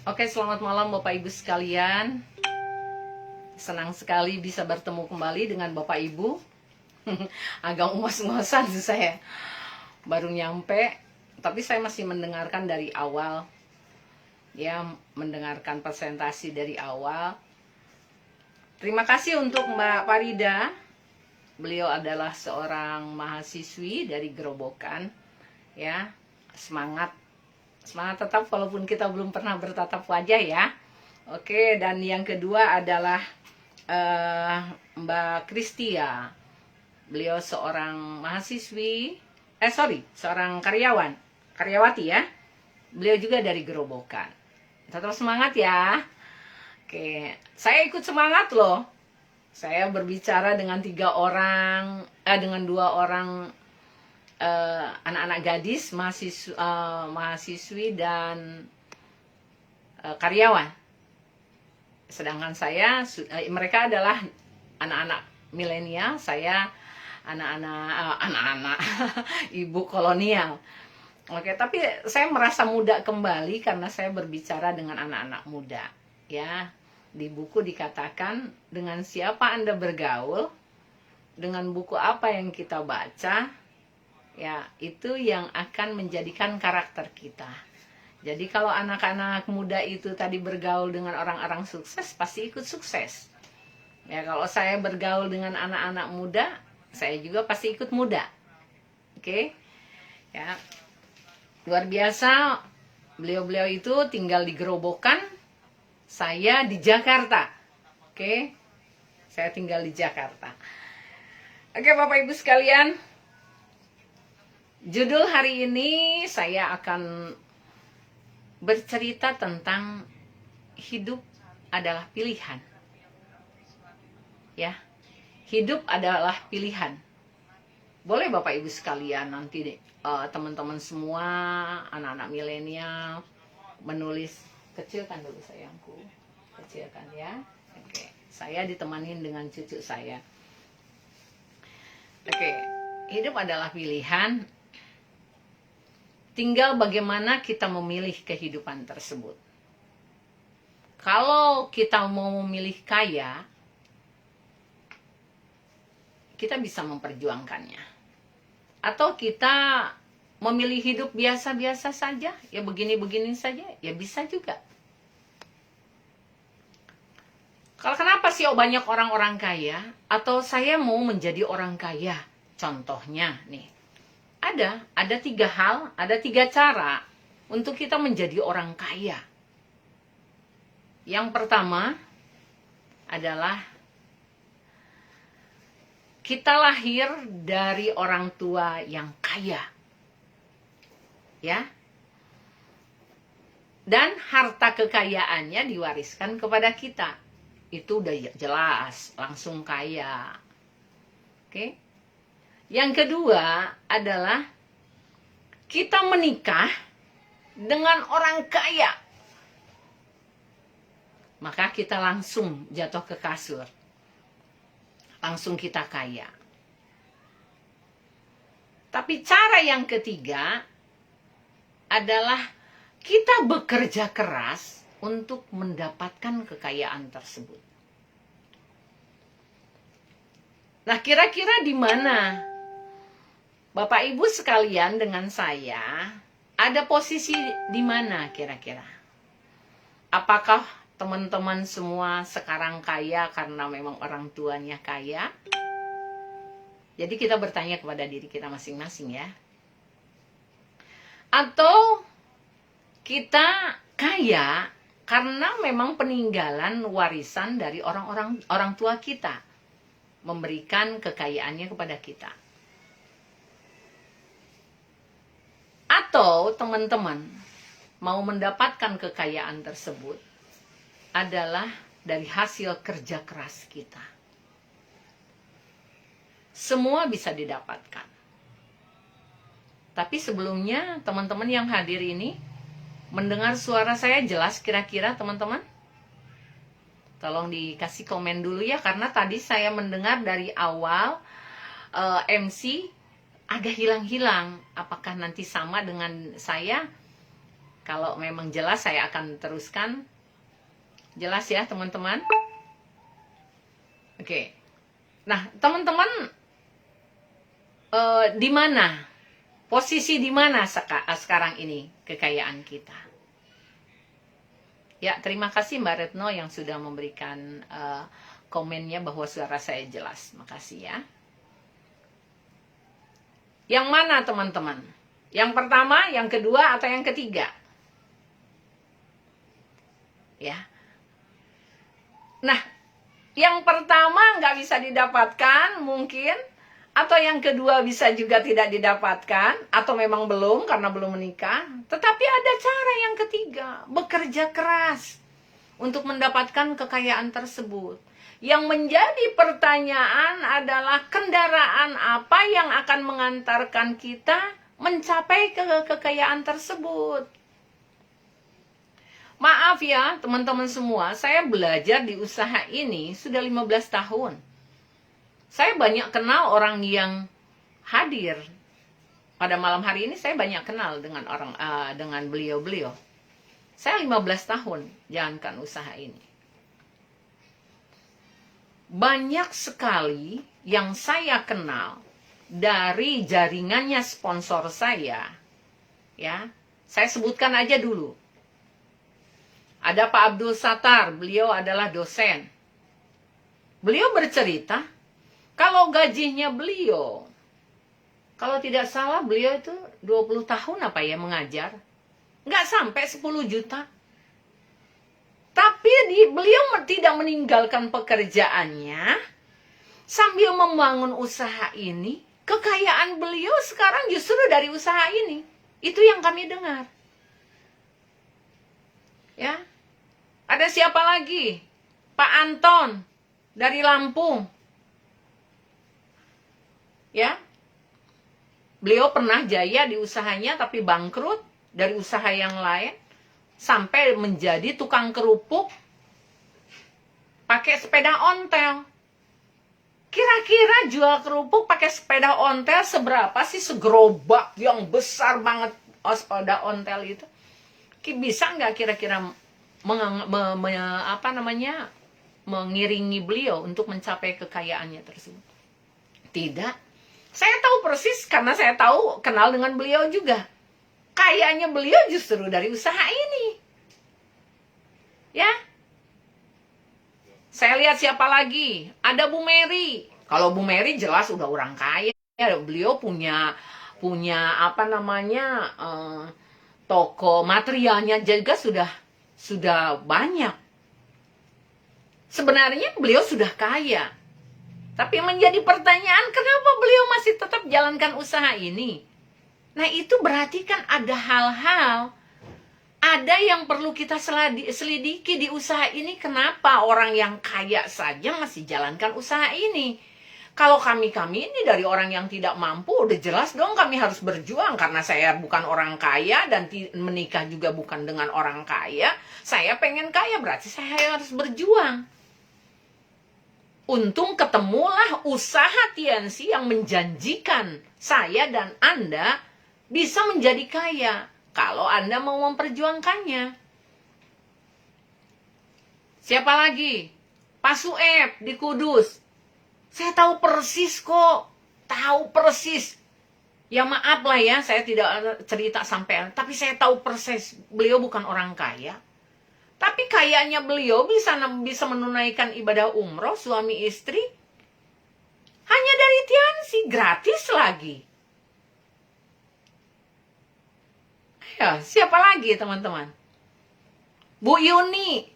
Oke, selamat malam Bapak Ibu sekalian. Senang sekali bisa bertemu kembali dengan Bapak Ibu. Agak ngos-ngosan saya. Baru nyampe, tapi saya masih mendengarkan dari awal. Ya, mendengarkan presentasi dari awal. Terima kasih untuk Mbak Farida. Beliau adalah seorang mahasiswi dari Gerobokan. Ya, semangat tetap walaupun kita belum pernah bertatap wajah ya. Oke, dan yang kedua adalah Mbak Kristia. Beliau seorang mahasiswi, seorang karyawati ya. Beliau juga dari Gerobokan. Tetap semangat ya. Oke, saya ikut semangat loh. Saya berbicara dengan dengan 2 orang anak-anak gadis, mahasiswi dan karyawan. Sedangkan mereka adalah anak-anak milenial, saya anak-anak ibu kolonial. Oke, tapi saya merasa muda kembali karena saya berbicara dengan anak-anak muda. Ya, di buku dikatakan dengan siapa Anda bergaul, dengan buku apa yang kita baca, ya, itu yang akan menjadikan karakter kita. Jadi kalau anak-anak muda itu tadi bergaul dengan orang-orang sukses, pasti ikut sukses. Ya, kalau saya bergaul dengan anak-anak muda, saya juga pasti ikut muda. Oke? Ya. Luar biasa, beliau-beliau itu tinggal di Gerobokan, saya di Jakarta. Oke? Saya tinggal di Jakarta. Oke, Bapak Ibu sekalian, judul hari ini saya akan bercerita tentang hidup adalah pilihan. Ya, hidup adalah pilihan. Boleh Bapak Ibu sekalian nanti teman-teman semua, anak-anak milenial menulis, kecilkan dulu sayangku, kecilkan ya. Oke, saya ditemanin dengan cucu saya. Oke, hidup adalah pilihan. Tinggal bagaimana kita memilih kehidupan tersebut. Kalau kita mau memilih kaya, kita bisa memperjuangkannya. Atau kita memilih hidup biasa-biasa saja, ya begini-begini saja, ya bisa juga. Kalau kenapa sih banyak orang-orang kaya? Atau saya mau menjadi orang kaya? Contohnya nih. Ada 3 hal, ada 3 cara untuk kita menjadi orang kaya. Yang pertama adalah kita lahir dari orang tua yang kaya. Ya. Dan harta kekayaannya diwariskan kepada kita. Itu udah jelas, langsung kaya. Oke? Yang kedua adalah kita menikah dengan orang kaya. Maka kita langsung jatuh ke kasur. Langsung kita kaya. Tapi cara yang ketiga adalah kita bekerja keras untuk mendapatkan kekayaan tersebut. Nah, kira-kira di mana Bapak Ibu sekalian dengan saya ada posisi di mana kira-kira? Apakah teman-teman semua sekarang kaya karena memang orang tuanya kaya? Jadi kita bertanya kepada diri kita masing-masing ya. Atau kita kaya karena memang peninggalan warisan dari orang tua kita memberikan kekayaannya kepada kita. Atau teman-teman mau mendapatkan kekayaan tersebut adalah dari hasil kerja keras kita. Semua bisa didapatkan. Tapi sebelumnya teman-teman yang hadir ini mendengar suara saya jelas kira-kira teman-teman? Tolong dikasih komen dulu ya, karena tadi saya mendengar dari awal MC agak hilang-hilang. Apakah nanti sama dengan saya? Kalau memang jelas saya akan teruskan. Jelas ya teman-teman? Oke. Nah, teman-teman, di mana? Posisi di mana sekarang ini kekayaan kita? Ya, terima kasih Mbak Retno yang sudah memberikan komennya bahwa suara saya jelas. Makasih ya. Yang mana teman-teman? Yang pertama, yang kedua, atau yang ketiga? Ya. Nah, yang pertama nggak bisa didapatkan mungkin, atau yang kedua bisa juga tidak didapatkan, atau memang belum karena belum menikah. Tetapi ada cara yang ketiga, bekerja keras untuk mendapatkan kekayaan tersebut. Yang menjadi pertanyaan adalah kendaraan apa yang akan mengantarkan kita mencapai kekayaan tersebut. Maaf ya teman-teman semua, saya belajar di usaha ini sudah 15 tahun. Saya banyak kenal orang yang hadir. Pada malam hari ini saya banyak kenal dengan beliau-beliau. Saya 15 tahun jalankan usaha ini. Banyak sekali yang saya kenal dari jaringannya sponsor saya. Ya, saya sebutkan aja dulu. Ada Pak Abdul Sattar, beliau adalah dosen. Beliau bercerita, kalau gajinya beliau, kalau tidak salah beliau itu 20 tahun apa ya mengajar. Nggak sampai 10 juta. Tapi beliau tidak meninggalkan pekerjaannya sambil membangun usaha ini. Kekayaan beliau sekarang justru dari usaha ini. Itu yang kami dengar. Ya. Ada siapa lagi? Pak Anton dari Lampung. Ya. Beliau pernah jaya di usahanya tapi bangkrut dari usaha yang lain sampai menjadi tukang kerupuk pakai sepeda ontel. Kira-kira jual kerupuk pakai sepeda ontel seberapa sih? Segerobak yang besar banget sepeda ontel itu. Bisa nggak kira-kira mengiringi beliau untuk mencapai kekayaannya tersebut? Tidak. Saya tahu persis karena saya tahu kenal dengan beliau juga. Kayaknya beliau justru dari usaha ini. Ya. Saya lihat siapa lagi? Ada Bu Mary. Kalau Bu Mary jelas udah orang kaya. Beliau punya toko materialnya juga sudah banyak. Sebenarnya beliau sudah kaya. Tapi menjadi pertanyaan, kenapa beliau masih tetap jalankan usaha ini? Nah, itu berarti kan ada hal-hal, ada yang perlu kita selidiki di usaha ini. Kenapa orang yang kaya saja masih jalankan usaha ini? Kalau kami ini dari orang yang tidak mampu, udah jelas dong kami harus berjuang. Karena saya bukan orang kaya dan menikah juga bukan dengan orang kaya. Saya pengen kaya, berarti saya harus berjuang. Untung ketemulah usaha TNC yang menjanjikan saya dan Anda bisa menjadi kaya kalau Anda mau memperjuangkannya. Siapa lagi? Pak Sueb di Kudus. Saya tahu persis kok. Tahu persis. Ya maaf lah ya, saya tidak cerita sampai. Tapi saya tahu persis. Beliau bukan orang kaya. Tapi kayaknya beliau bisa menunaikan ibadah umroh suami istri. Hanya dari Tiansi. Gratis lagi. Ya, siapa lagi teman-teman? Bu Yuni.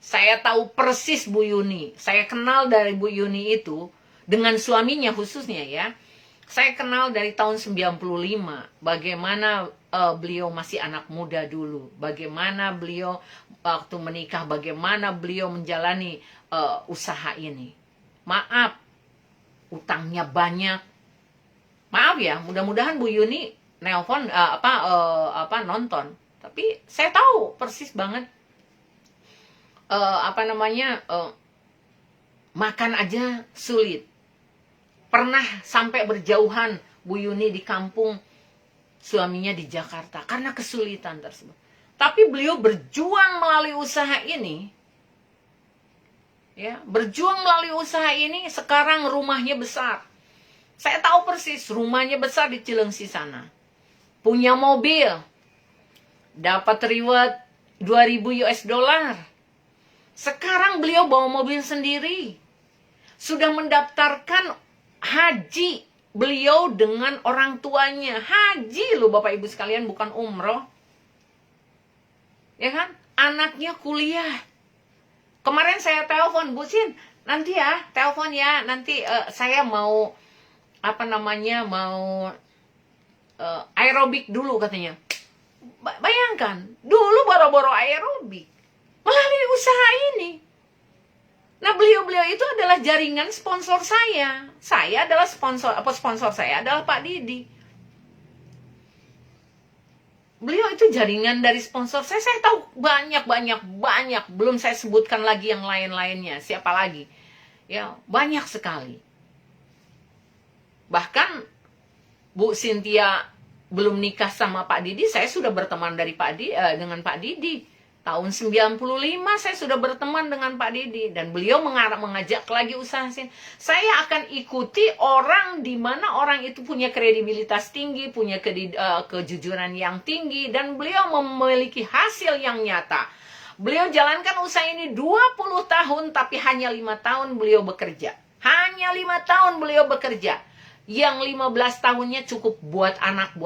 Saya tahu persis Bu Yuni. Saya kenal dari Bu Yuni itu dengan suaminya khususnya ya. Saya kenal dari tahun 95. Bagaimana beliau masih anak muda dulu. Bagaimana beliau waktu menikah. Bagaimana beliau menjalani usaha ini. Maaf. Utangnya banyak. Maaf ya. Mudah-mudahan Bu Yuni nelpon nonton. Tapi saya tahu persis banget. Makan aja sulit. Pernah sampai berjauhan Bu Yuni di kampung, suaminya di Jakarta karena kesulitan tersebut. Tapi beliau berjuang melalui usaha ini. Ya, berjuang melalui usaha ini, sekarang rumahnya besar. Saya tahu persis rumahnya besar di Cilengsi sana. Punya mobil. Dapat reward 2.000 US dollar. Sekarang beliau bawa mobil sendiri. Sudah mendaftarkan haji beliau dengan orang tuanya. Haji loh Bapak Ibu sekalian, bukan umroh. Ya kan? Anaknya kuliah. Kemarin saya telepon, Bu Sin, nanti ya, telepon ya, nanti saya mau, mau aerobik dulu katanya. Bayangkan, dulu boro-boro aerobik, melalui usaha ini. Nah, beliau-beliau itu adalah jaringan sponsor saya. Saya adalah sponsor saya adalah Pak Didi. Beliau itu jaringan dari sponsor saya. Saya tahu banyak. Belum saya sebutkan lagi yang lain-lainnya. Siapa lagi? Ya, banyak sekali. Bahkan Bu Cynthia belum nikah sama Pak Didi, saya sudah berteman dengan Pak Didi. Tahun 95 saya sudah berteman dengan Pak Didi. Dan beliau mengajak lagi usaha sini. Saya akan ikuti orang di mana orang itu punya kredibilitas tinggi, punya kejujuran yang tinggi. Dan beliau memiliki hasil yang nyata. Beliau jalankan usaha ini 20 tahun, tapi hanya 5 tahun beliau bekerja. Hanya 5 tahun beliau bekerja. Yang 15 tahunnya cukup buat anak.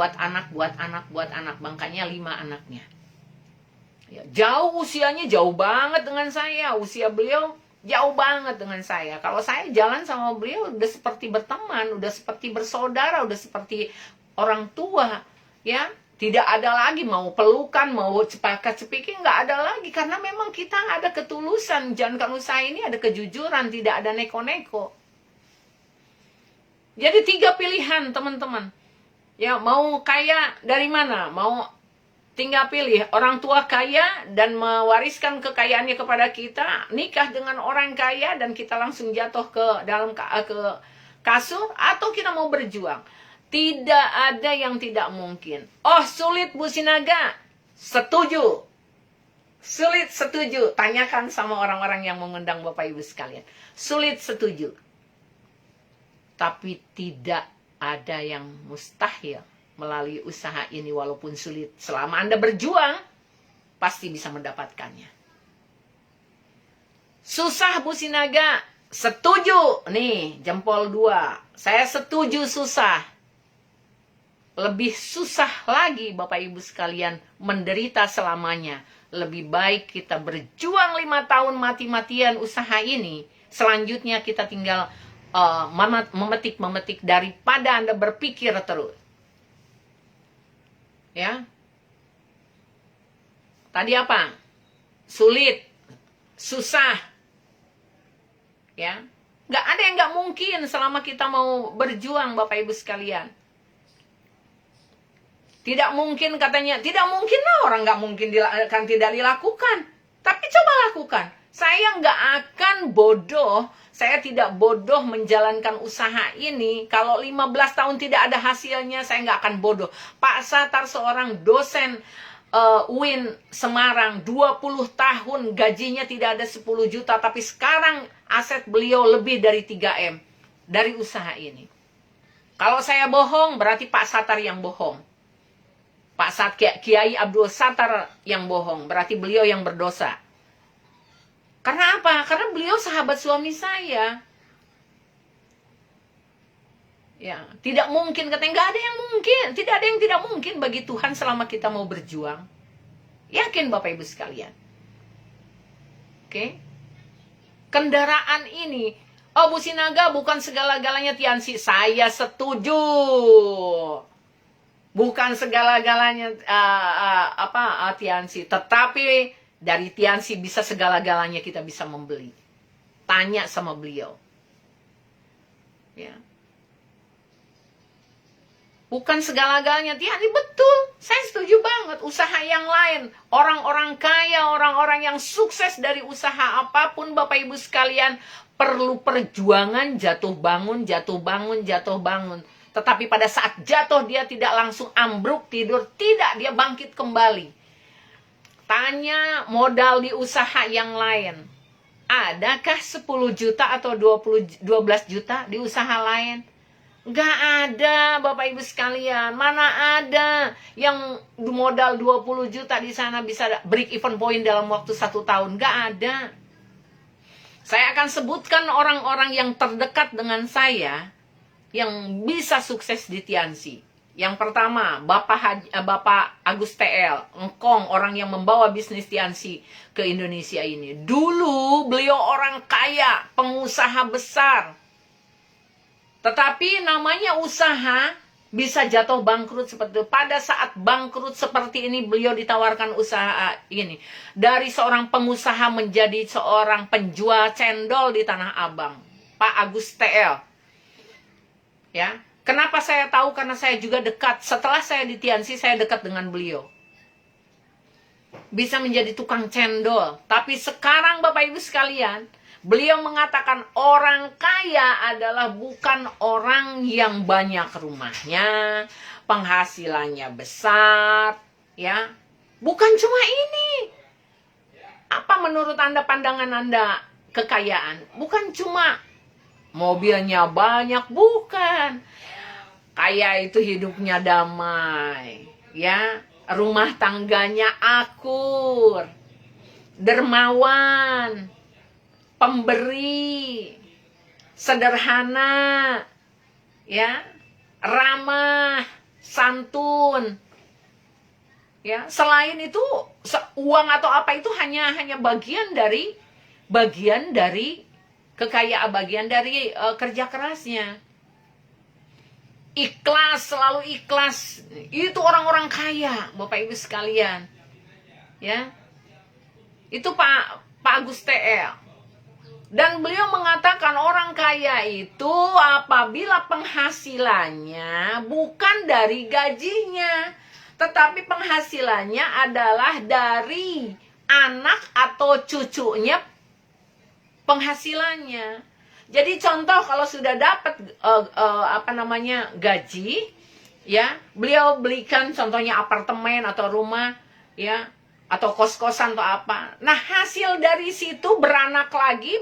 Makanya 5 anaknya. Ya, jauh usianya, jauh banget dengan saya. Usia beliau jauh banget dengan saya. Kalau saya jalan sama beliau udah seperti berteman, udah seperti bersaudara, udah seperti orang tua. Ya, tidak ada lagi mau pelukan, mau cepak-cepiki, nggak ada lagi. Karena memang kita ada ketulusan. Jalankan usaha ini ada kejujuran, tidak ada neko-neko. Jadi 3 pilihan teman-teman. Ya, mau kaya dari mana? Tinggal pilih, orang tua kaya dan mewariskan kekayaannya kepada kita, nikah dengan orang kaya dan kita langsung jatuh ke dalam ke kasur, atau kita mau berjuang. Tidak ada yang tidak mungkin. Oh, sulit Bu Sinaga? Setuju. Sulit, setuju. Tanyakan sama orang-orang yang mengundang Bapak Ibu sekalian. Sulit, setuju. Tapi tidak ada yang mustahil. Melalui usaha ini walaupun sulit, selama Anda berjuang pasti bisa mendapatkannya. Susah Bu Sinaga? Setuju. Nih, jempol 2. Saya setuju susah. Lebih susah lagi Bapak Ibu sekalian menderita selamanya. Lebih baik kita berjuang 5 tahun mati-matian usaha ini. Selanjutnya kita tinggal memetik daripada Anda berpikir terus. Ya, tadi apa? Sulit, susah, ya, nggak ada yang nggak mungkin selama kita mau berjuang, Bapak Ibu sekalian. Tidak mungkin katanya, tidak mungkin lah, orang nggak mungkin akan tidak dilakukan. Tapi coba lakukan. Saya nggak akan bodoh, saya tidak bodoh menjalankan usaha ini. Kalau 15 tahun tidak ada hasilnya, saya nggak akan bodoh. Pak Satar seorang dosen UIN Semarang, 20 tahun gajinya tidak ada 10 juta, tapi sekarang aset beliau lebih dari 3M dari usaha ini. Kalau saya bohong, berarti Pak Satar yang bohong. Kiai Abdul Satar yang bohong, berarti beliau yang berdosa. Karena apa? Karena beliau sahabat suami saya. Ya, tidak mungkin, katanya nggak ada yang mungkin, tidak ada yang tidak mungkin bagi Tuhan selama kita mau berjuang. Yakin Bapak Ibu sekalian? Oke? Kendaraan ini, oh Bu Sinaga bukan segala-galanya Tiansi, saya setuju. Bukan segala-galanya Tiansi, tetapi dari Tiansi bisa segala-galanya kita bisa membeli. Tanya sama beliau. Ya. Bukan segala-galanya Tiansi, betul. Saya setuju banget. Usaha yang lain, orang-orang kaya, orang-orang yang sukses dari usaha apapun, Bapak Ibu sekalian, perlu perjuangan, jatuh bangun. Tetapi pada saat jatuh dia tidak langsung ambruk tidur, tidak, dia bangkit kembali. Tanya modal di usaha yang lain. Adakah 10 juta atau 12 juta di usaha lain? Nggak ada, Bapak Ibu sekalian. Mana ada yang modal 20 juta di sana bisa break even point dalam waktu 1 tahun. Nggak ada. Saya akan sebutkan orang-orang yang terdekat dengan saya yang bisa sukses di Tiansi. Yang pertama, Bapak Agus TL, Engkong, orang yang membawa bisnis Tiansi ke Indonesia ini. Dulu beliau orang kaya, pengusaha besar. Tetapi namanya usaha bisa jatuh bangkrut seperti itu. Pada saat bangkrut seperti ini, beliau ditawarkan usaha ini. Dari seorang pengusaha menjadi seorang penjual cendol di Tanah Abang. Pak Agus TL. Ya. Kenapa saya tahu? Karena saya juga dekat. Setelah saya di Tiansi, saya dekat dengan beliau. Bisa menjadi tukang cendol. Tapi sekarang Bapak Ibu sekalian, beliau mengatakan orang kaya adalah bukan orang yang banyak rumahnya, penghasilannya besar, ya. Bukan cuma ini. Apa menurut Anda, pandangan Anda kekayaan? Bukan cuma mobilnya banyak, bukan. Kaya itu hidupnya damai, ya. Rumah tangganya akur, dermawan, pemberi, sederhana, ya, ramah, santun. Ya, selain itu uang atau apa itu hanya bagian dari kekayaan, bagian dari kerja kerasnya. Ikhlas, selalu ikhlas. Itu orang-orang kaya, Bapak Ibu sekalian. Ya. Itu Pak Agus TL. Dan beliau mengatakan orang kaya itu apabila penghasilannya bukan dari gajinya, tetapi penghasilannya adalah dari anak atau cucunya penghasilannya. Jadi contoh kalau sudah dapat gaji, ya, beliau belikan contohnya apartemen atau rumah, ya, atau kos-kosan atau apa. Nah, hasil dari situ beranak lagi,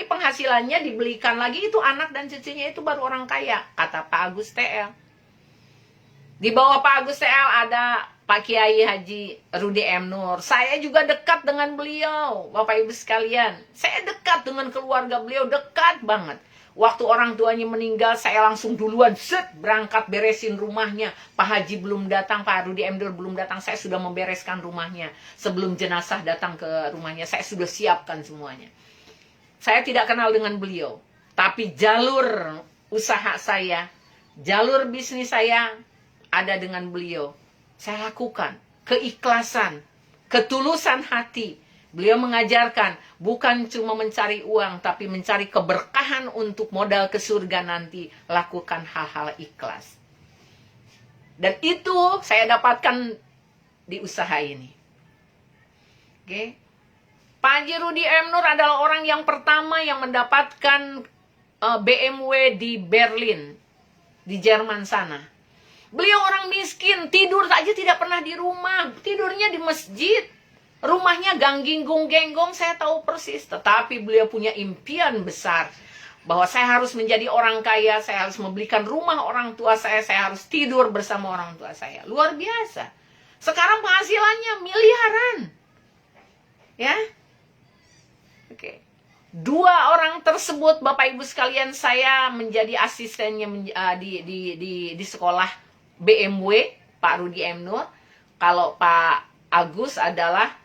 penghasilannya dibelikan lagi, itu anak dan cucunya, itu baru orang kaya, kata Pak Agus TL. Di bawah Pak Agus TL ada Pak Kiai Haji Rudi M. Nur. Saya juga dekat dengan beliau, Bapak Ibu sekalian. Saya dekat dengan keluarga beliau, dekat banget. Waktu orang tuanya meninggal, saya langsung duluan berangkat beresin rumahnya. Pak Haji belum datang, Pak Rudi M. Nur belum datang, saya sudah membereskan rumahnya. Sebelum jenazah datang ke rumahnya, saya sudah siapkan semuanya. Saya tidak kenal dengan beliau, tapi jalur usaha saya, jalur bisnis saya ada dengan beliau. Saya lakukan keikhlasan, ketulusan hati. Beliau mengajarkan bukan cuma mencari uang, tapi mencari keberkahan untuk modal ke surga nanti. Lakukan hal-hal ikhlas. Dan itu saya dapatkan di usaha ini. Oke. Pak Haji Rudi M. Nur adalah orang yang pertama yang mendapatkan BMW di Berlin, di Jerman sana. Beliau orang miskin, tidur saja tidak pernah di rumah, tidurnya di masjid. Rumahnya gangginggung-genggong, saya tahu persis. Tetapi beliau punya impian besar, bahwa saya harus menjadi orang kaya, saya harus membelikan rumah orang tua saya harus tidur bersama orang tua saya. Luar biasa. Sekarang penghasilannya miliaran. Ya. Oke. Dua orang tersebut, Bapak Ibu sekalian, saya menjadi asistennya di sekolah BMW, Pak Rudi M. Nur. Kalau Pak Agus adalah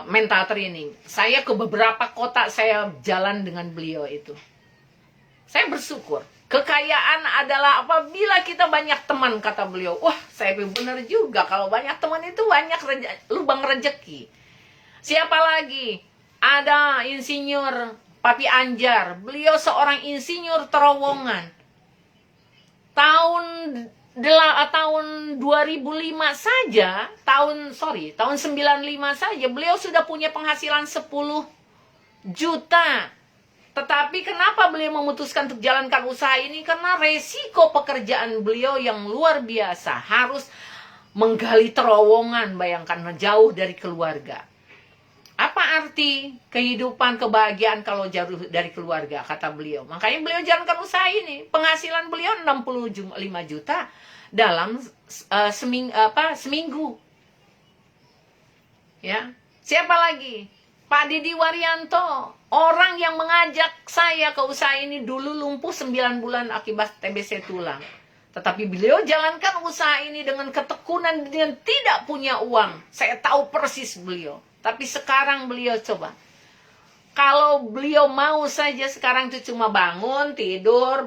mental training. Saya ke beberapa kota, saya jalan dengan beliau itu. Saya bersyukur. Kekayaan adalah apabila kita banyak teman, kata beliau. Wah, saya benar juga. Kalau banyak teman itu banyak lubang rezeki. Siapa lagi? Ada insinyur Papi Anjar. Beliau seorang insinyur terowongan. Tahun 2005 saja, tahun 95 saja, beliau sudah punya penghasilan 10 juta. Tetapi kenapa beliau memutuskan untuk jalankan usaha ini? Karena resiko pekerjaan beliau yang luar biasa. Harus menggali terowongan, bayangkan, jauh dari keluarga. Apa arti kehidupan kebahagiaan kalau jauh dari keluarga, kata beliau. Makanya beliau jalankan usaha ini. Penghasilan beliau 65 juta dalam seminggu. Ya. Siapa lagi? Pak Didi Waryanto, orang yang mengajak saya ke usaha ini dulu lumpuh 9 bulan akibat TBC tulang. Tetapi beliau jalankan usaha ini dengan ketekunan, dengan tidak punya uang. Saya tahu persis beliau. Tapi sekarang beliau coba. Kalau beliau mau saja sekarang itu cuma bangun, tidur,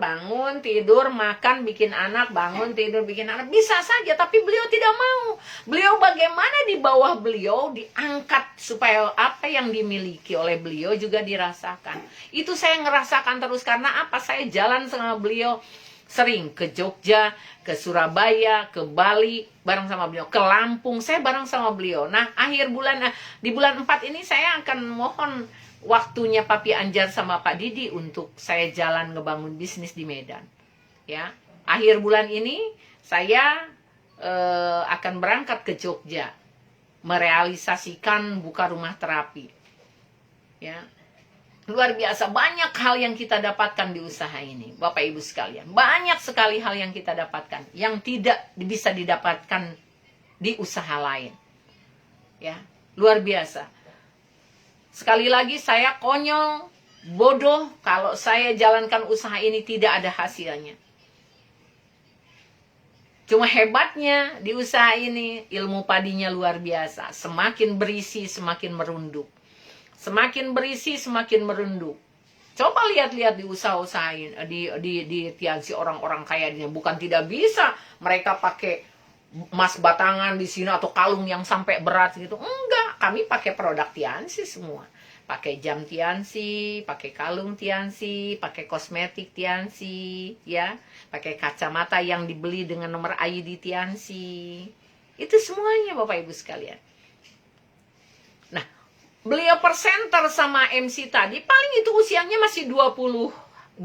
makan, bikin anak, bangun, tidur, bikin anak. Bisa saja, tapi beliau tidak mau. Beliau bagaimana di bawah beliau diangkat supaya apa yang dimiliki oleh beliau juga dirasakan. Itu saya ngerasakan terus karena apa? Saya jalan sama beliau. Sering ke Jogja, ke Surabaya, ke Bali, bareng sama beliau. Ke Lampung, saya bareng sama beliau. Nah, di bulan 4 ini saya akan mohon waktunya Papi Anjar sama Pak Didi untuk saya jalan ngebangun bisnis di Medan. Ya, akhir bulan ini saya akan berangkat ke Jogja, merealisasikan buka rumah terapi. Ya. Luar biasa, banyak hal yang kita dapatkan di usaha ini, Bapak Ibu sekalian. Banyak sekali hal yang kita dapatkan, yang tidak bisa didapatkan di usaha lain. Ya, luar biasa. Sekali lagi saya konyol, bodoh, kalau saya jalankan usaha ini tidak ada hasilnya. Cuma hebatnya di usaha ini, ilmu padinya luar biasa. Semakin berisi, semakin merunduk. Semakin berisi, semakin merunduk. Coba lihat-lihat di usaha-usaha di Tiansi orang-orang kaya ini. Bukan tidak bisa mereka pakai emas batangan di sini atau kalung yang sampai berat gitu. Enggak, kami pakai produk Tiansi semua. Pakai jam Tiansi, pakai kalung Tiansi, pakai kosmetik Tiansi, ya. Pakai kacamata yang dibeli dengan nomor ID Tiansi. Itu semuanya Bapak Ibu sekalian. Beliau presenter sama MC tadi, paling itu usianya masih 20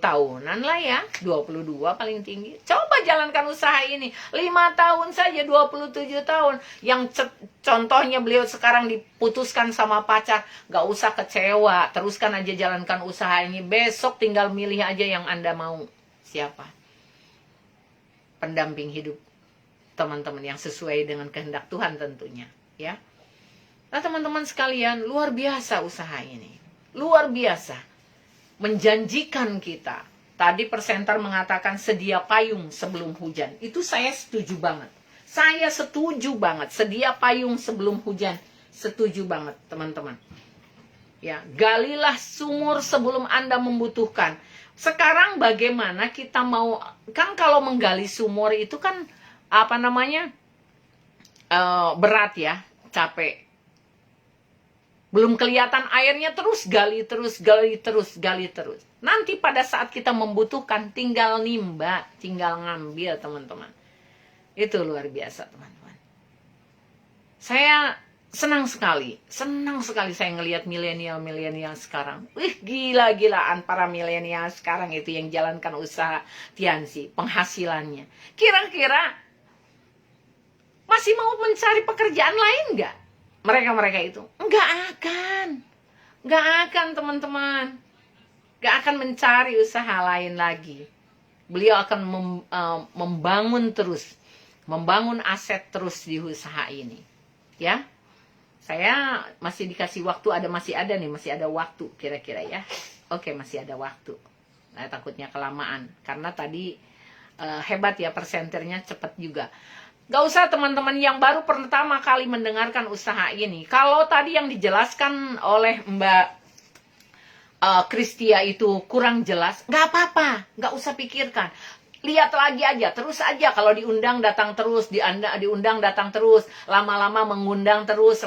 tahunan lah ya. 22 paling tinggi. Coba jalankan usaha ini. 5 tahun saja 27 tahun. Yang contohnya beliau sekarang diputuskan sama pacar. Gak usah kecewa. Teruskan aja jalankan usaha ini. Besok tinggal milih aja yang Anda mau. Siapa? Pendamping hidup teman-teman yang sesuai dengan kehendak Tuhan tentunya. Ya. Nah teman-teman sekalian, luar biasa usaha ini. Luar biasa. Menjanjikan kita. Tadi presenter mengatakan sedia payung sebelum hujan. Itu saya setuju banget. Saya setuju banget. Sedia payung sebelum hujan. Setuju banget teman-teman. Ya, galilah sumur sebelum Anda membutuhkan. Sekarang bagaimana kita mau, kan kalau menggali sumur itu kan apa namanya? Berat ya, capek. Belum kelihatan airnya, terus gali terus. Nanti pada saat kita membutuhkan tinggal nimba, tinggal ngambil teman-teman. Itu luar biasa teman-teman. Saya senang sekali saya ngelihat milenial sekarang. Gila-gilaan para milenial sekarang itu yang jalankan usaha Tiansi, penghasilannya. Kira-kira masih mau mencari pekerjaan lain nggak? Mereka itu nggak akan teman-teman, nggak akan mencari usaha lain lagi. Beliau akan membangun aset terus di usaha ini, ya. Saya masih dikasih waktu, masih ada waktu kira-kira ya. Oke, masih ada waktu. Nah, takutnya kelamaan karena tadi hebat ya, persenternya cepat juga. Gak usah teman-teman yang baru pertama kali mendengarkan usaha ini. Kalau tadi yang dijelaskan oleh Mbak Kristia itu kurang jelas, gak apa-apa, gak usah pikirkan. Lihat lagi aja, terus aja. Kalau diundang datang terus, diundang datang terus, lama-lama mengundang terus,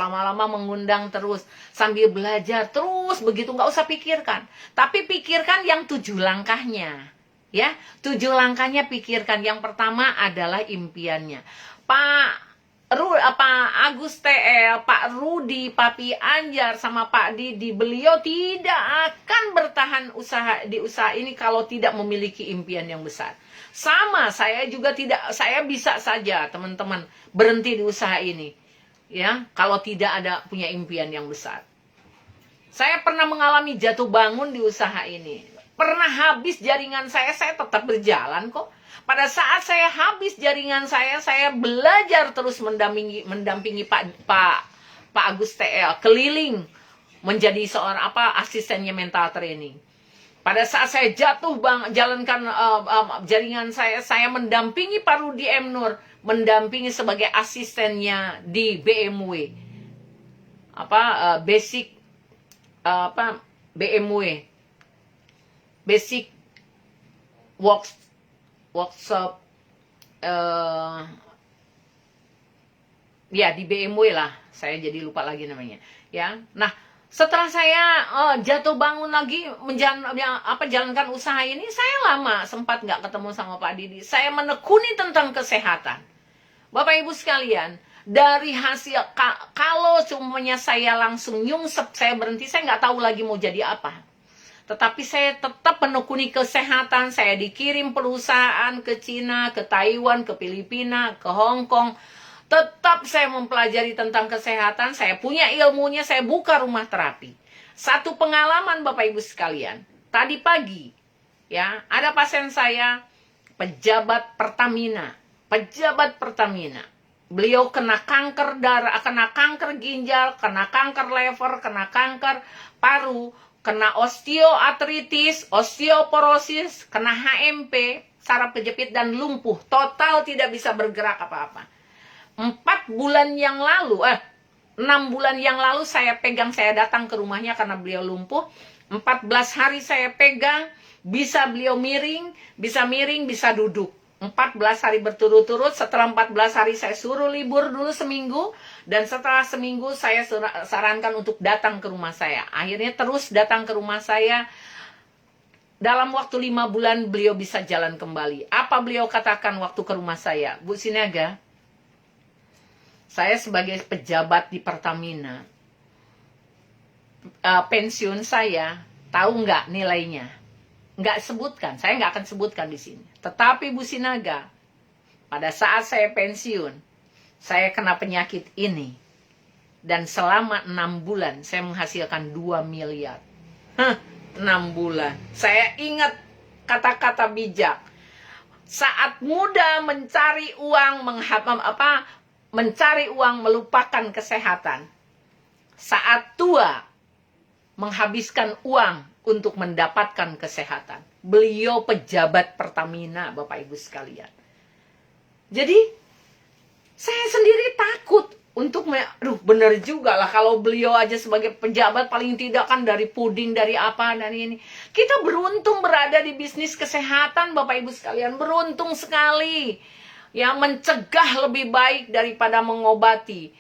sambil belajar terus begitu, gak usah pikirkan. Tapi pikirkan yang 7 langkahnya. Ya, 7 langkahnya pikirkan. Yang pertama adalah impiannya. Pak Agus TL, Pak Rudi, Papi Anjar, sama Pak Didi, beliau tidak akan bertahan di usaha ini kalau tidak memiliki impian yang besar. Sama, saya juga tidak, saya bisa saja teman-teman berhenti di usaha ini. Ya, kalau tidak ada punya impian yang besar. Saya pernah mengalami jatuh bangun di usaha ini. Pernah habis jaringan saya tetap berjalan kok. Pada saat saya habis jaringan saya belajar terus mendampingi Pak Agus TL keliling menjadi seorang asistennya mental training. Pada saat saya jatuh jalankan jaringan saya mendampingi Pak Rudi M. Nur, mendampingi sebagai asistennya di BMW. Basic BMW. Basic workshop ya di BMW lah, saya jadi lupa lagi namanya ya. Nah, setelah saya jatuh bangun lagi jalankan usaha ini, saya lama sempat nggak ketemu sama Pak Didi. Saya menekuni tentang kesehatan. Bapak Ibu sekalian, dari hasil kalau cumanya saya langsung nyungsep, saya berhenti, saya nggak tahu lagi mau jadi apa. Tetapi saya tetap menekuni kesehatan. Saya dikirim perusahaan ke Cina, ke Taiwan, ke Filipina, ke Hong Kong. Tetap saya mempelajari tentang kesehatan. Saya punya ilmunya, saya buka rumah terapi. Satu pengalaman Bapak Ibu sekalian. Tadi pagi, ya, ada pasien saya, pejabat Pertamina. Pejabat Pertamina. Beliau kena kanker darah, kena kanker ginjal, kena kanker lever, kena kanker paru, kena osteoartritis, osteoporosis, kena HMP, saraf kejepit, dan lumpuh. Total tidak bisa bergerak apa-apa. 6 bulan yang lalu saya pegang, saya datang ke rumahnya karena beliau lumpuh. 14 hari saya pegang, bisa beliau miring, bisa duduk. 14 hari berturut-turut. Setelah 14 hari saya suruh libur dulu seminggu, dan setelah seminggu saya sarankan untuk datang ke rumah saya. Akhirnya terus datang ke rumah saya. Dalam waktu 5 bulan beliau bisa jalan kembali. Apa beliau katakan waktu ke rumah saya? Bu Sinaga, saya sebagai pejabat di Pertamina, pensiun saya, tahu nggak nilainya? Nggak sebutkan, saya nggak akan sebutkan di sini. Tetapi Bu Sinaga, pada saat saya pensiun, saya kena penyakit ini. Dan selama 6 bulan, saya menghasilkan 2 miliar. 6 bulan. Saya ingat kata-kata bijak. Saat muda mencari uang, mencari uang melupakan kesehatan. Saat tua, menghabiskan uang untuk mendapatkan kesehatan. Beliau pejabat Pertamina, Bapak Ibu sekalian. Jadi, saya sendiri takut untuk, bener juga lah kalau beliau aja sebagai pejabat paling tidak kan dari puding, dari apa, dari ini. Kita beruntung berada di bisnis kesehatan, Bapak Ibu sekalian. Beruntung sekali. Ya, mencegah lebih baik daripada mengobati.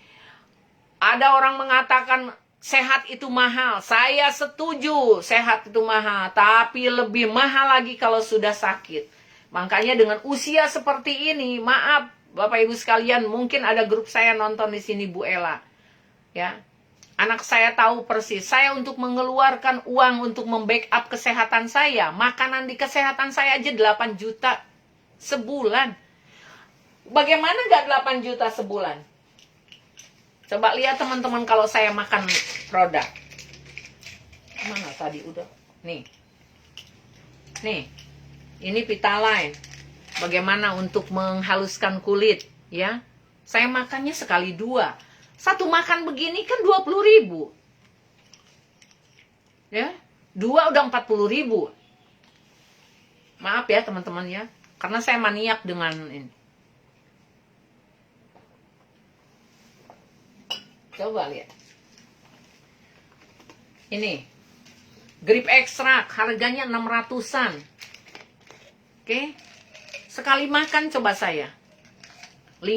Ada orang mengatakan, sehat itu mahal. Saya setuju, sehat itu mahal. Tapi lebih mahal lagi kalau sudah sakit. Makanya dengan usia seperti ini, maaf Bapak Ibu sekalian, mungkin ada grup saya nonton di sini, Bu Ella. Ya. Anak saya tahu persis, saya untuk mengeluarkan uang untuk membackup kesehatan saya, makanan di kesehatan saya aja 8 juta sebulan. Bagaimana nggak 8 juta sebulan? Coba lihat teman-teman kalau saya makan produk. Mana tadi udah? Nih. Ini Vitaline. Bagaimana untuk menghaluskan kulit, ya? Saya makannya sekali 2. Satu makan begini kan 20.000. Ya. 2 udah 40.000. Maaf ya teman-teman ya, karena saya maniak dengan ini. Coba lihat. Ini. Grip ekstrak, harganya 600-an. Oke. Sekali makan coba saya. 5.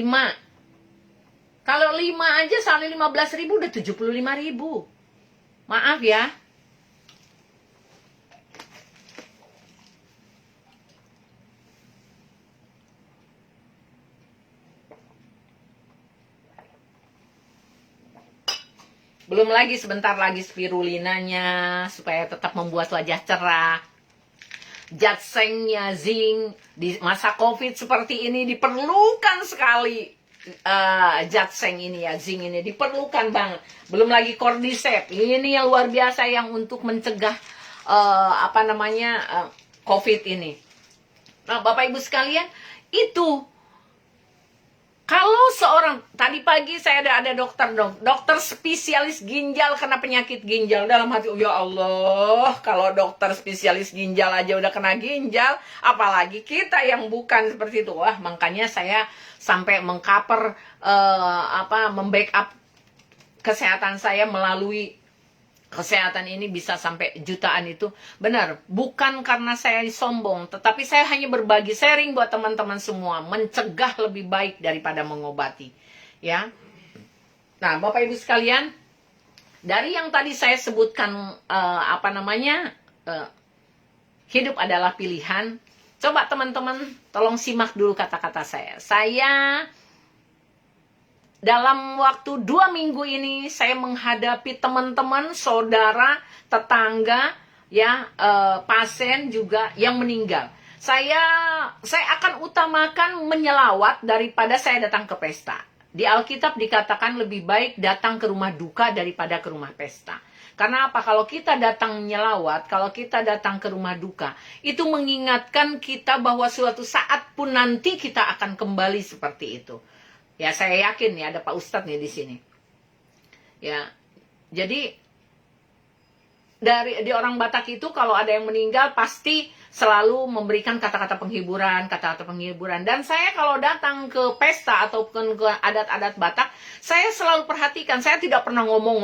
Kalau 5 aja sekali 15.000 udah 75.000. Maaf ya. Belum lagi sebentar lagi spirulinanya supaya tetap membuat wajah cerah. ginsengnya, zinc di masa COVID seperti ini diperlukan sekali. Ginseng ini ya, zinc ini diperlukan banget. Belum lagi cordyceps, ini yang luar biasa yang untuk mencegah COVID ini. Nah, Bapak Ibu sekalian, itu kalau seorang, tadi pagi saya ada dokter spesialis ginjal kena penyakit ginjal. Dalam hati, oh ya Allah, kalau dokter spesialis ginjal aja udah kena ginjal, apalagi kita yang bukan seperti itu. Wah, makanya saya sampai mengcover, membackup kesehatan saya melalui kesehatan ini bisa sampai jutaan itu. Benar, bukan karena saya sombong, tetapi saya hanya berbagi sharing buat teman-teman semua, mencegah lebih baik daripada mengobati, ya. Nah, Bapak Ibu sekalian, dari yang tadi saya sebutkan hidup adalah pilihan. Coba teman-teman tolong simak dulu kata-kata saya. Saya dalam waktu 2 minggu ini saya menghadapi teman-teman, saudara, tetangga, ya, pasien juga yang meninggal. Saya akan utamakan menyelawat daripada saya datang ke pesta. Di Alkitab dikatakan lebih baik datang ke rumah duka daripada ke rumah pesta. Karena apa? Kalau kita datang menyelawat, kalau kita datang ke rumah duka, itu mengingatkan kita bahwa suatu saat pun nanti kita akan kembali seperti itu. Ya, saya yakin nih ada Pak Ustadz nih di sini. Ya, jadi di orang Batak itu kalau ada yang meninggal pasti selalu memberikan kata-kata penghiburan. Dan saya kalau datang ke pesta ataupun ke adat-adat Batak, saya selalu perhatikan. Saya tidak pernah ngomong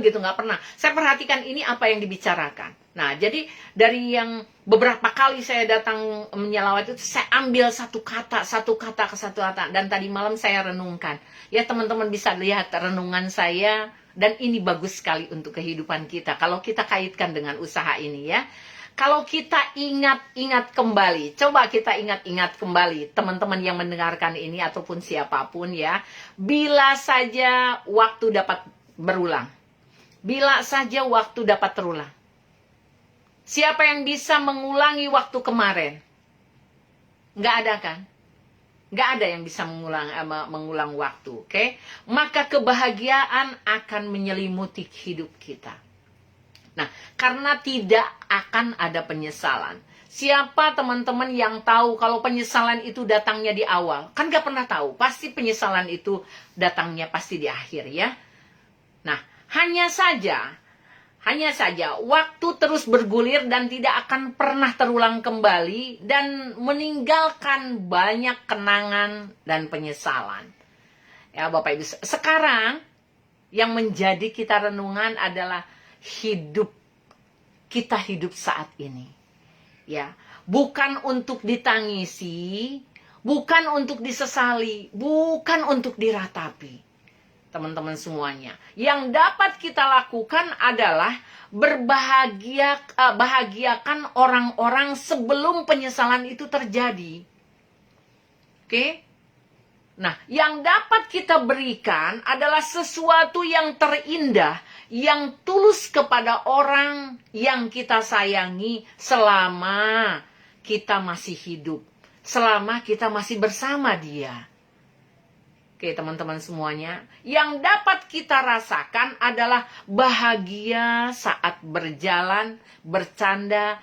gitu, nggak pernah. Saya perhatikan ini apa yang dibicarakan. Nah, jadi dari yang beberapa kali saya datang menyelawat itu, saya ambil satu kata ke satu kata. Dan tadi malam saya renungkan. Ya, teman-teman bisa lihat renungan saya. Dan ini bagus sekali untuk kehidupan kita. Kalau kita kaitkan dengan usaha ini, ya. Kalau kita ingat-ingat kembali, coba kita ingat-ingat kembali, teman-teman yang mendengarkan ini ataupun siapapun, ya. Bila saja waktu dapat berulang. Bila saja waktu dapat terulang. Siapa yang bisa mengulangi waktu kemarin? Nggak ada kan? Nggak ada yang bisa mengulang waktu, oke? Maka kebahagiaan akan menyelimuti hidup kita. Nah, karena tidak akan ada penyesalan. Siapa teman-teman yang tahu kalau penyesalan itu datangnya di awal? Kan nggak pernah tahu. Pasti penyesalan itu datangnya pasti di akhir, ya. Nah, hanya saja waktu terus bergulir dan tidak akan pernah terulang kembali dan meninggalkan banyak kenangan dan penyesalan. Ya, Bapak Ibu, sekarang yang menjadi kita renungan adalah kita hidup saat ini. Ya, bukan untuk ditangisi, bukan untuk disesali, bukan untuk diratapi. Teman-teman semuanya, yang dapat kita lakukan adalah bahagiakan orang-orang sebelum penyesalan itu terjadi. Oke? Nah, yang dapat kita berikan adalah sesuatu yang terindah, yang tulus kepada orang yang kita sayangi selama kita masih hidup, selama kita masih bersama dia. Oke, teman-teman semuanya, yang dapat kita rasakan adalah bahagia saat berjalan, bercanda,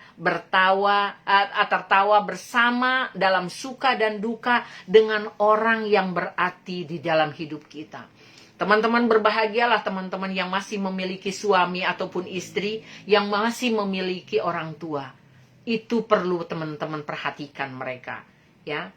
tertawa bersama dalam suka dan duka dengan orang yang berarti di dalam hidup kita. Teman-teman berbahagialah teman-teman yang masih memiliki suami ataupun istri, yang masih memiliki orang tua. Itu perlu teman-teman perhatikan mereka, ya.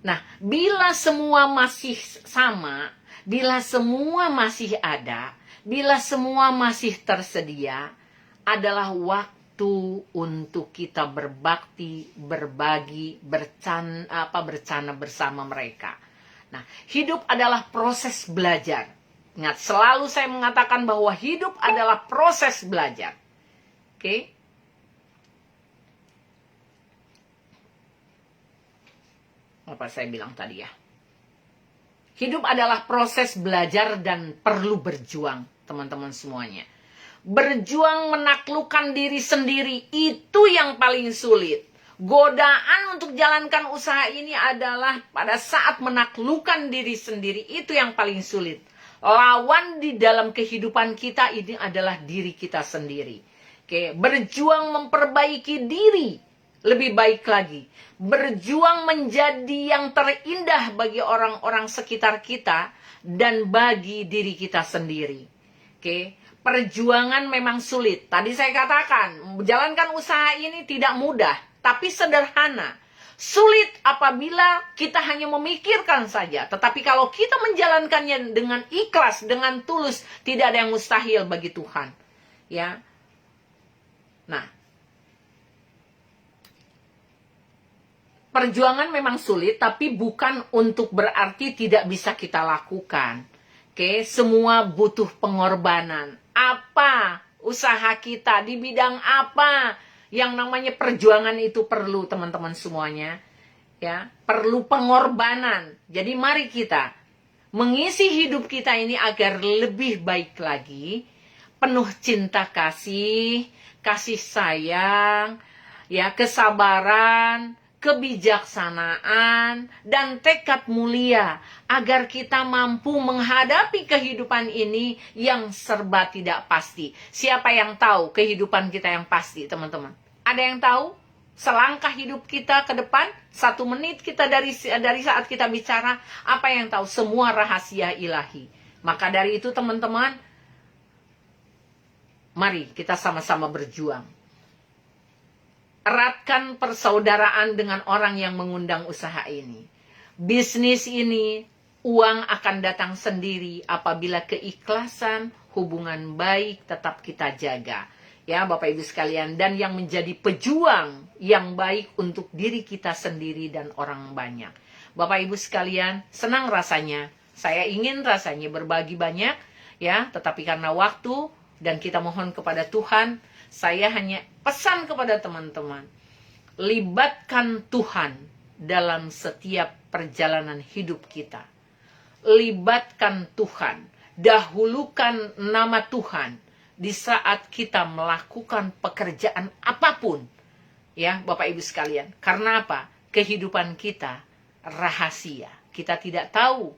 Nah, bila semua masih sama, bila semua masih ada, bila semua masih tersedia, adalah waktu untuk kita berbakti, berbagi, bercanda bersama mereka. Nah, hidup adalah proses belajar. Ingat, selalu saya mengatakan bahwa hidup adalah proses belajar. Oke? Apa saya bilang tadi, ya? Hidup adalah proses belajar dan perlu berjuang, teman-teman semuanya. Berjuang menaklukkan diri sendiri, itu yang paling sulit. Godaan untuk jalankan usaha ini adalah pada saat menaklukkan diri sendiri, itu yang paling sulit. Lawan di dalam kehidupan kita ini adalah diri kita sendiri. Oke, berjuang memperbaiki diri lebih baik lagi. Berjuang menjadi yang terindah bagi orang-orang sekitar kita dan bagi diri kita sendiri. Oke, perjuangan memang sulit. Tadi saya katakan, menjalankan usaha ini tidak mudah, tapi sederhana. Sulit apabila kita hanya memikirkan saja. Tetapi kalau kita menjalankannya dengan ikhlas, dengan tulus, tidak ada yang mustahil bagi Tuhan. Ya. Nah, perjuangan memang sulit, tapi bukan untuk berarti tidak bisa kita lakukan. Oke, semua butuh pengorbanan. Apa usaha kita, di bidang apa yang namanya perjuangan itu perlu, teman-teman semuanya. Ya, perlu pengorbanan. Jadi mari kita mengisi hidup kita ini agar lebih baik lagi, penuh cinta kasih, kasih sayang, ya, kesabaran, kebijaksanaan, dan tekad mulia agar kita mampu menghadapi kehidupan ini yang serba tidak pasti. Siapa yang tahu kehidupan kita yang pasti, teman-teman? Ada yang tahu? Selangkah hidup kita ke depan, 1 menit kita dari saat kita bicara, apa yang tahu? Semua rahasia ilahi. Maka dari itu, teman-teman, mari kita sama-sama berjuang. Eratkan persaudaraan dengan orang yang mengundang usaha ini. Bisnis ini, uang akan datang sendiri apabila keikhlasan, hubungan baik tetap kita jaga. Ya, Bapak Ibu sekalian, dan yang menjadi pejuang yang baik untuk diri kita sendiri dan orang banyak. Bapak Ibu sekalian, senang rasanya. Saya ingin rasanya berbagi banyak, ya, tetapi karena waktu dan kita mohon kepada Tuhan, saya hanya pesan kepada teman-teman, libatkan Tuhan dalam setiap perjalanan hidup kita. Libatkan Tuhan, dahulukan nama Tuhan di saat kita melakukan pekerjaan apapun. Ya, Bapak Ibu sekalian. Karena apa? Kehidupan kita rahasia. Kita tidak tahu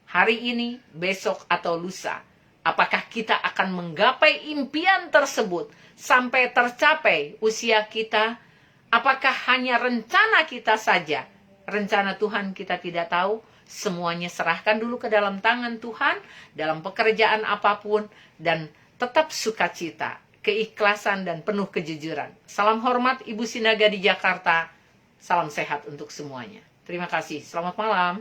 hari ini, besok, atau lusa. Apakah kita akan menggapai impian tersebut sampai tercapai usia kita? Apakah hanya rencana kita saja? Rencana Tuhan kita tidak tahu. Semuanya serahkan dulu ke dalam tangan Tuhan, dalam pekerjaan apapun, dan tetap sukacita, keikhlasan, dan penuh kejujuran. Salam hormat Ibu Sinaga di Jakarta. Salam sehat untuk semuanya. Terima kasih. Selamat malam.